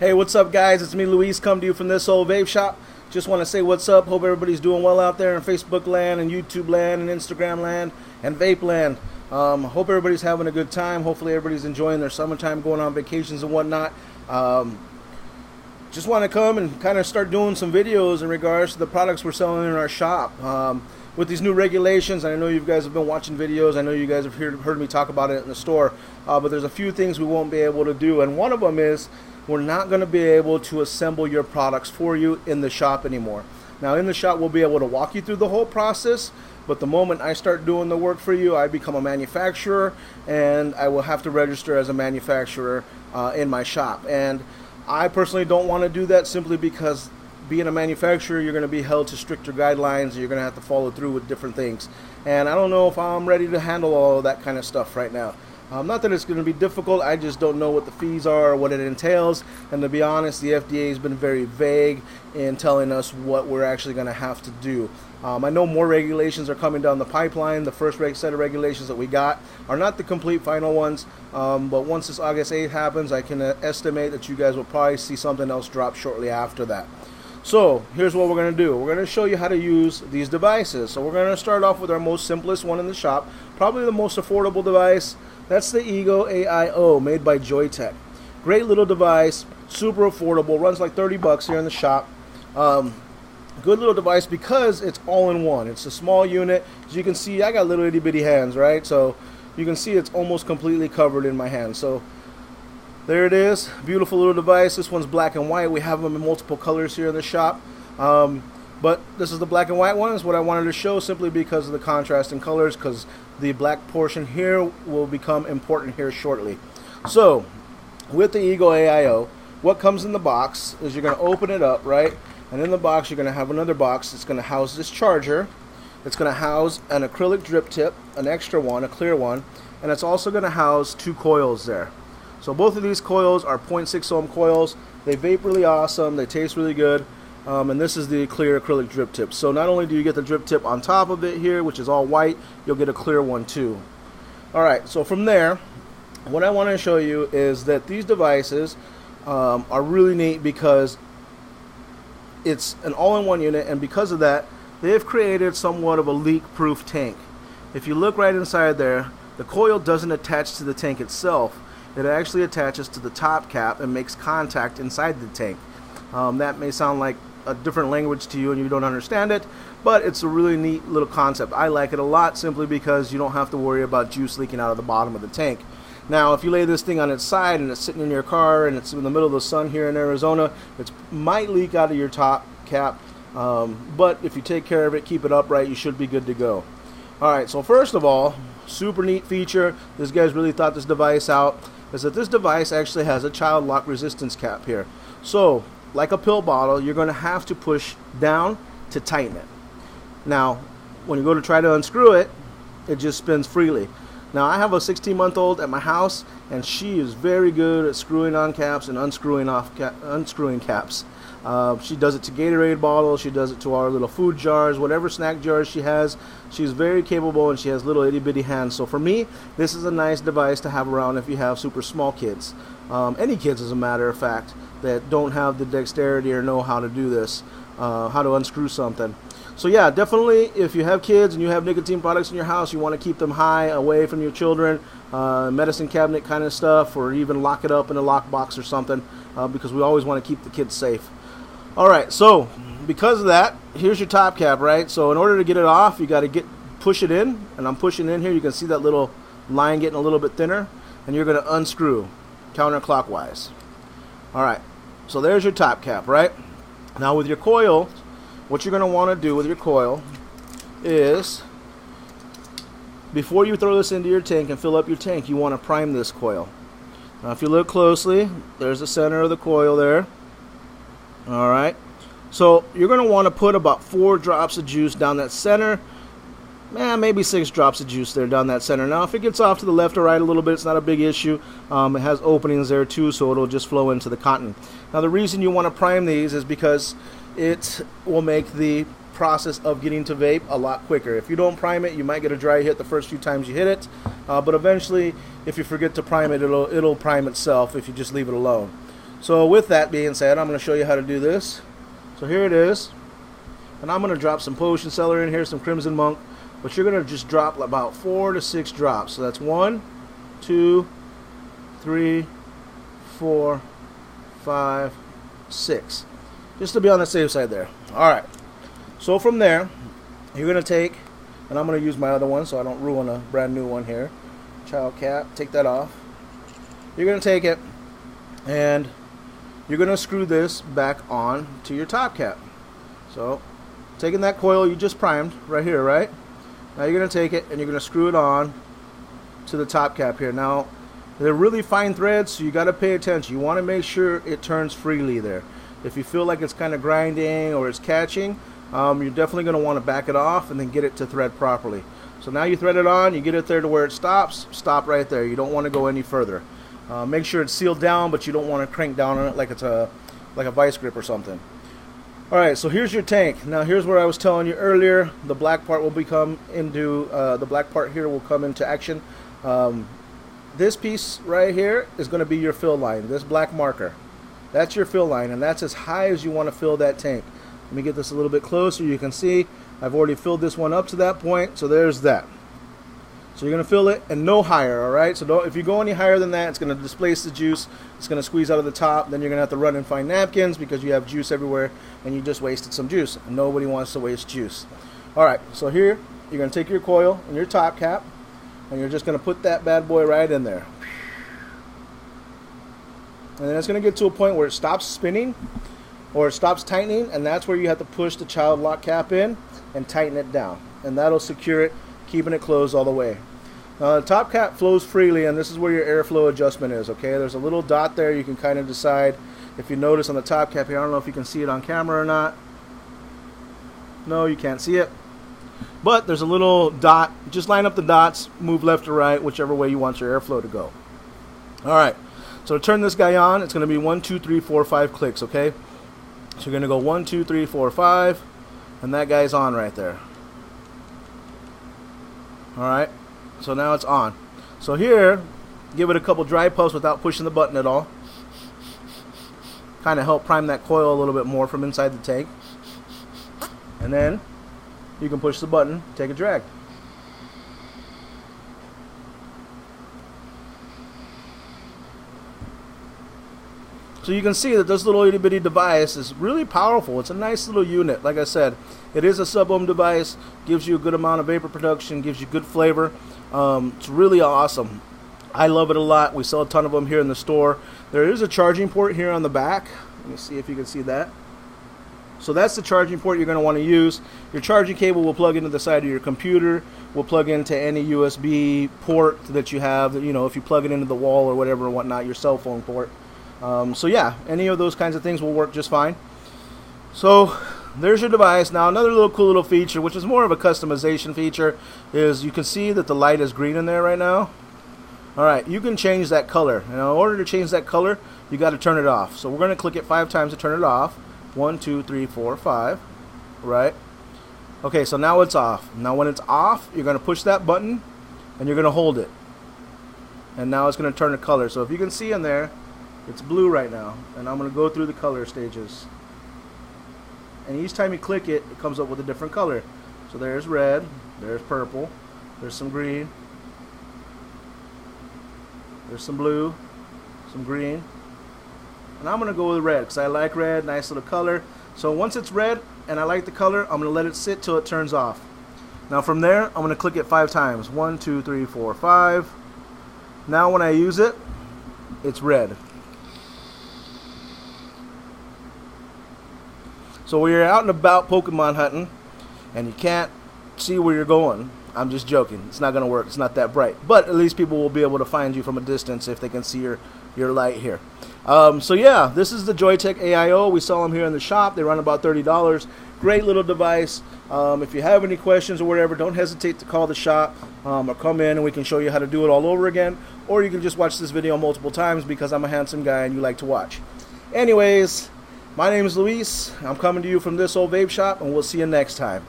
Hey, what's up, guys? It's me, Luis, come to you from this old vape shop. Just want to say what's up. Hope everybody's doing well out there in Facebook land and YouTube land and Instagram land and vape land. Hope everybody's having a good time. Hopefully everybody's enjoying their summertime, going on vacations and whatnot. Just want to come and kind of start doing some videos in regards to the products we're selling in our shop. With these new regulations, I know you guys have been watching videos. I know you guys have heard me talk about it in the store. But there's a few things we won't be able to do. And one of them is we're not going to be able to assemble your products for you in the shop anymore. Now, in the shop, we'll be able to walk you through the whole process. But the moment I start doing the work for you, I become a manufacturer. And I will have to register as a manufacturer in my shop. And I personally don't want to do that simply because being a manufacturer, you're going to be held to stricter guidelines. You're going to have to follow through with different things. And I don't know if I'm ready to handle all of that kind of stuff right now. Not that it's going to be difficult, I just don't know what the fees are or what it entails. And to be honest, the FDA has been very vague in telling us what we're actually going to have to do. I know more regulations are coming down the pipeline. The first set of regulations that we got are not the complete final ones. But once this August 8th happens, I can estimate that you guys will probably see something else drop shortly after that. So here's what we're going to do. We're going to show you how to use these devices. So we're going to start off with our most simplest one in the shop, probably the most affordable device. That's the Ego AIO made by Joytech. Great little device, super affordable, runs like 30 bucks here in the shop. Good little device because it's all in one. It's a small unit. As you can see, I got little itty bitty hands, right? So you can see it's almost completely covered in my hand. So there it is, beautiful little device. This one's black and white. We have them in multiple colors here in the shop. But this is the black and white one. Is what I wanted to show simply because of the contrast in colors, because the black portion here will become important here shortly. So with the Ego AIO, what comes in the box is you're going to open it up, right? And in the box you're going to have another box. It's going to house this charger. It's going to house an acrylic drip tip, an extra one, a clear one, and it's also going to house 2 coils there. So both of these coils are 0.6 ohm coils. They vape really awesome. They taste really good. And this is the clear acrylic drip tip. So not only do you get the drip tip on top of it here, which is all white, you'll get a clear one too. Alright, so from there, what I want to show you is that these devices are really neat because it's an all-in-one unit, and because of that, they've created somewhat of a leak-proof tank. If you look right inside there, the coil doesn't attach to the tank itself. It actually attaches to the top cap and makes contact inside the tank. That may sound like a different language to you and you don't understand it, but it's a really neat little concept. I like it a lot simply because you don't have to worry about juice leaking out of the bottom of the tank. Now, if you lay this thing on its side and it's sitting in your car and it's in the middle of the sun here in Arizona, it might leak out of your top cap, but if you take care of it, keep it upright, you should be good to go. Alright, so first of all, super neat feature, this guy's really thought this device out, is that this device actually has a child lock resistance cap here. So, like a pill bottle, you're going to have to push down to tighten it. Now, when you go to try to unscrew it, it just spins freely. Now, I have a 16-month-old at my house, and she is very good at screwing on caps and unscrewing caps. She does it to Gatorade bottles, she does it to our little food jars, whatever snack jars she has. She's very capable, and she has little itty-bitty hands. So for me, this is a nice device to have around if you have super small kids. Any kids, as a matter of fact, that don't have the dexterity or know how to do this, how to unscrew something. So yeah, definitely if you have kids and you have nicotine products in your house, you want to keep them high away from your children, medicine cabinet kind of stuff, or even lock it up in a lockbox or something, because we always want to keep the kids safe. Alright, so because of that, here's your top cap, right? So in order to get it off, you got to push it in, and I'm pushing in here. You can see that little line getting a little bit thinner, and you're going to unscrew counterclockwise. Alright, so there's your top cap, right? Now with your coil, what you're going to want to do with your coil is, before you throw this into your tank and fill up your tank, you want to prime this coil. Now if you look closely, there's the center of the coil there. Alright, so you're going to want to put about 4 drops of juice down that center. Maybe 6 drops of juice there down that center. Now if it gets off to the left or right a little bit, it's not a big issue. It has openings there too, so it'll just flow into the cotton. Now the reason you want to prime these is because it will make the process of getting to vape a lot quicker. If you don't prime it, you might get a dry hit the first few times you hit it, but eventually if you forget to prime it, it'll prime itself if you just leave it alone. So with that being said, I'm going to show you how to do this. So here it is. And I'm going to drop some Potion Cellar in here, some Crimson Monk. But you're going to just drop about 4 to 6 drops. So that's 1, 2, 3, 4, 5, 6. Just to be on the safe side there. Alright. So from there, you're going to take, and I'm going to use my other one so I don't ruin a brand new one here. Child cap, take that off. You're going to take it and you're going to screw this back on to your top cap. So, taking that coil you just primed right here, right? Now you're going to take it and you're going to screw it on to the top cap here. Now, they're really fine threads, so you got to pay attention. You want to make sure it turns freely there. If you feel like it's kind of grinding or it's catching, you're definitely going to want to back it off and then get it to thread properly. So now you thread it on, you get it there to where it stops, stop right there. You don't want to go any further. Make sure it's sealed down, but you don't want to crank down on it like it's a vice grip or something. Alright, so here's your tank. Now here's where I was telling you earlier, the black part will become into, the black part here will come into action. This piece right here is going to be your fill line, this black marker. That's your fill line, and that's as high as you want to fill that tank. Let me get this a little bit closer. You can see I've already filled this one up to that point, so there's that. So you're going to fill it and no higher, alright? So if you go any higher than that, it's going to displace the juice. It's going to squeeze out of the top. Then you're going to have to run and find napkins because you have juice everywhere and you just wasted some juice. Nobody wants to waste juice. Alright, so here you're going to take your coil and your top cap and you're just going to put that bad boy right in there. And then it's going to get to a point where it stops spinning or it stops tightening, and that's where you have to push the child lock cap in and tighten it down. And that'll secure it, keeping it closed all the way. Now the top cap flows freely, and this is where your airflow adjustment is, okay? There's a little dot there. You can kind of decide. If you notice on the top cap here, I don't know if you can see it on camera or not. No, you can't see it. But there's a little dot. Just line up the dots, move left or right, whichever way you want your airflow to go. Alright, so to turn this guy on, it's going to be 1, 2, 3, 4, 5 clicks, okay? So you're going to go 1, 2, 3, 4, 5, and that guy's on right there. Alright, so now it's on. So here, give it a couple dry puffs without pushing the button at all. Kind of help prime that coil a little bit more from inside the tank. And then you can push the button, take a drag. So you can see that this little itty bitty device is really powerful. It's a nice little unit. Like I said, it is a sub-ohm device, gives you a good amount of vapor production, gives you good flavor. It's really awesome. I love it a lot. We sell a ton of them here in the store. There is a charging port here on the back. Let me see if you can see that. So that's the charging port you're going to want to use. Your charging cable will plug into the side of your computer, will plug into any USB port that you have, you know, if you plug it into the wall or whatever and whatnot, your cell phone port. So yeah, any of those kinds of things will work just fine. So there's your device. Now another little cool little feature, which is more of a customization feature, is you can see that the light is green in there right now. Alright, you can change that color. Now in order to change that color, you got to turn it off. So we're going to click it 5 times to turn it off. 1, 2, 3, 4, 5. Right? Okay, so now it's off. Now when it's off, you're going to push that button and you're going to hold it. And now it's going to turn the color. So if you can see in there, it's blue right now, and I'm going to go through the color stages. And each time you click it, it comes up with a different color. So there's red, there's purple, there's some green, there's some blue, some green. And I'm going to go with red because I like red, nice little color. So once it's red and I like the color, I'm going to let it sit till it turns off. Now from there, I'm going to click it 5 times. 1, 2, 3, 4, 5. Now when I use it, it's red. So when you're out and about Pokemon hunting and you can't see where you're going, I'm just joking. It's not going to work. It's not that bright. But at least people will be able to find you from a distance if they can see your light here. So yeah, this is the Joytech AIO. We sell them here in the shop. They run about $30. Great little device. If you have any questions or whatever, don't hesitate to call the shop or come in and we can show you how to do it all over again. Or you can just watch this video multiple times because I'm a handsome guy and you like to watch. Anyways, my name is Luis. I'm coming to you from this old vape shop, and we'll see you next time.